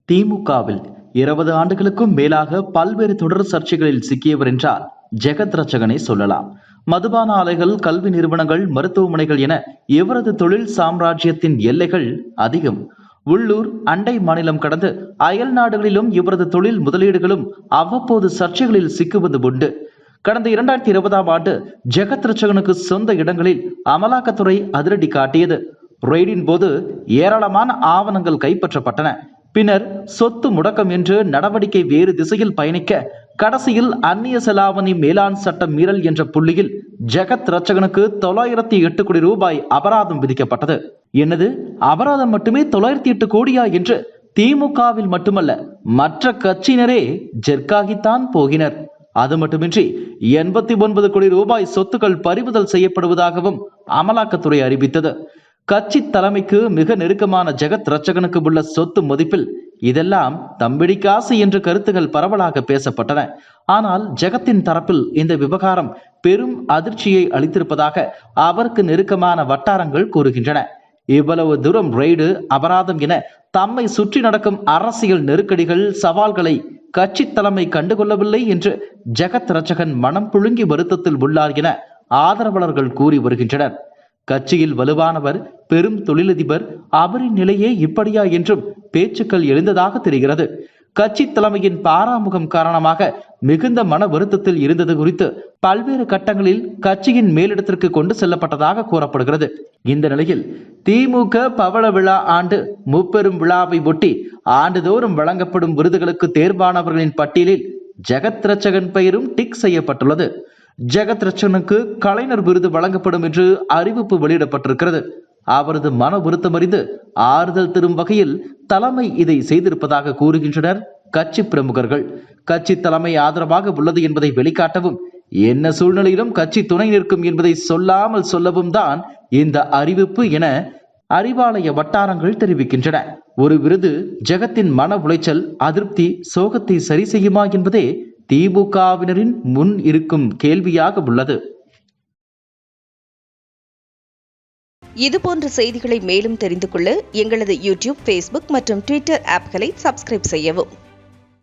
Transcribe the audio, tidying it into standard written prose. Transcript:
திமுகவில் 20 ஆண்டுகளுக்கும் மேலாக பல்வேறு தொடர் சர்ச்சைகளில் சிக்கியவர் என்றால் ஜெகத் ரட்சகனை சொல்லலாம். மதுபான ஆலைகள், கல்வி நிறுவனங்கள், மருத்துவமனைகள் என இவரது தொழில் சாம்ராஜ்யத்தின் எல்லைகள் அதிகம். உள்ளூர், அண்டை மாநிலம் கடந்து அயல் நாடுகளிலும் இவரது தொழில் முதலீடுகளும் அவ்வப்போது சர்ச்சைகளில் சிக்குவது உண்டு. கடந்த 2020ஆம் ஆண்டு ஜெகத் ரட்சகனுக்கு சொந்த இடங்களில் அமலாக்கத்துறை அதிரடி காட்டியது. ரெய்டின் போது ஏராளமான ஆவணங்கள் கைப்பற்றப்பட்டன. பின்னர் சொத்து முடக்கம் என்று நடவடிக்கை வேறு திசையில் பயணிக்க கடைசியில் அந்நிய செலாவணி மேலாண் சட்டம் மீறல் என்ற புள்ளியில் ஜெகத் ரட்சகனுக்கு 908 கோடி ரூபாய் அபராதம் விதிக்கப்பட்டது. என்னது, அபராதம் மட்டுமே 908 கோடியா என்று திமுகவில் மட்டுமல்ல மற்ற கட்சியினரே ஜெர்க்காகித்தான் போகினர். அது மட்டுமின்றி 89 கோடி ரூபாய் சொத்துக்கள் பறிமுதல் செய்யப்படுவதாகவும் அமலாக்கத்துறை அறிவித்தது. கட்சி தலைமைக்கு மிக நெருக்கமான ஜெகத் ரட்சகனுக்கு உள்ள சொத்து மதிப்பில் இதெல்லாம் தம்பிடி காசு என்று கருத்துகள் பரவலாக பேசப்பட்டன. ஆனால் ஜெகத்தின் தரப்பில் இந்த விவகாரம் பெரும் அதிர்ச்சியை அளித்திருப்பதாக அவருக்கு நெருக்கமான வட்டாரங்கள் கூறுகின்றன. இவ்வளவு தூரம் ரெய்டு, அபராதம் என தம்மை சுற்றி நடக்கும் அரசியல் நெருக்கடிகள், சவால்களை கட்சி தலைமை கண்டுகொள்ளவில்லை என்று ஜெகத் ரட்சகன் மனம் புழுங்கி வருத்தத்தில் உள்ளார் என ஆதரவாளர்கள் கூறி வருகின்றனர். கட்சியில் வலுவானவர், பெரும் தொழிலதிபர், அவரின் நிலையே இப்படியா என்றும் பேச்சுக்கள் எழுந்ததாக தெரிகிறது. கட்சி தலைமையின் பாராமுகம் காரணமாக மிகுந்த மன வருத்தத்தில் இருந்தது குறித்து பல்வேறு கட்டங்களில் கட்சியின் மேலிடத்திற்கு கொண்டு செல்லப்பட்டதாக கூறப்படுகிறது. இந்த நிலையில் திமுக பவள விழா ஆண்டு முப்பெரும் விழாவை ஒட்டி ஆண்டுதோறும் வழங்கப்படும் விருதுகளுக்கு தேர்வானவர்களின் பட்டியலில் ஜெகத் ரட்சகன் பெயரும் டிக் செய்யப்பட்டுள்ளது. ஜெகத் ரட்சகனுக்கு கலைஞர் விருது வழங்கப்படும் என்று அறிவிப்பு வெளியிடப்பட்டிருக்கிறது. அவரது மன வருத்தம் அறிந்து ஆறுதல் தரும் வகையில் தலைமை இதை செய்திருப்பதாக கூறுகின்றனர் கட்சி பிரமுகர்கள். கட்சி தலைமை ஆதரவாக உள்ளது என்பதை வெளிக்காட்டவும், என்ன சூழ்நிலையிலும் கட்சி துணை நிற்கும் என்பதை சொல்லாமல் சொல்லவும் தான் இந்த அறிவிப்பு என அறிவாலய வட்டாரங்கள் தெரிவிக்கின்றன. ஒரு விருது ஜெகத்தின் மன உளைச்சல், அதிருப்தி, சோகத்தை சரி செய்யுமா என்பதே திமுகவினரின் முன் இருக்கும் கேள்வியாக உள்ளது. இதுபோன்ற செய்திகளை மேலும் தெரிந்து கொள்ள எங்களது யூடியூப், ஃபேஸ்புக் மற்றும் ட்விட்டர் ஆப்களை சப்ஸ்கிரைப் செய்யவும்.